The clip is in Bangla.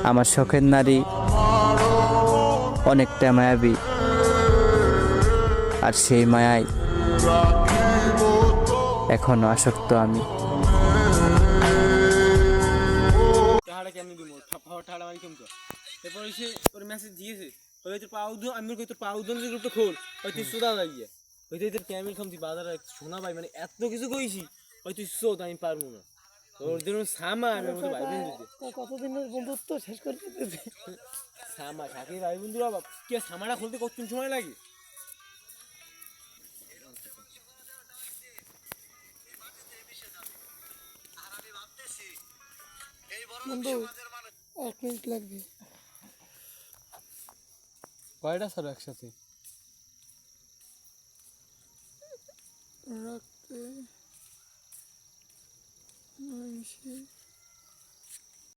আমার শখের নারী অনেকটা মায়াবী, আর সেই মায়ায় এখনো আসক্ত আমি। টাকাটা কেমনি দিব টাকাটা মারি কেমন এরপর এসে ওর মেসেজ দিয়েছে ওই তোর পাউদু আমি কই তোর পাউদন যে গ্রুপটা খোল ওই তুই সোদা লাগিয়ে ওই তোর ক্যামেল খামতি বাজারে শোনা ভাই মানে এত কিছু কইছি ওই তুই সোদ আমি পারবো না ওর জন্য সামা আমি মতো ভাই বন্ধু কতদিনের বন্ধুত্ব শেষ করে দিতেছে। সামা সাথে ভাই বন্ধুরা কে সামাটা খুলতে কতক্ষণ সময় লাগে? বন্ধু 1 মিনিট লাগবে। কয়টা স্যার একসাথে রাখতে 9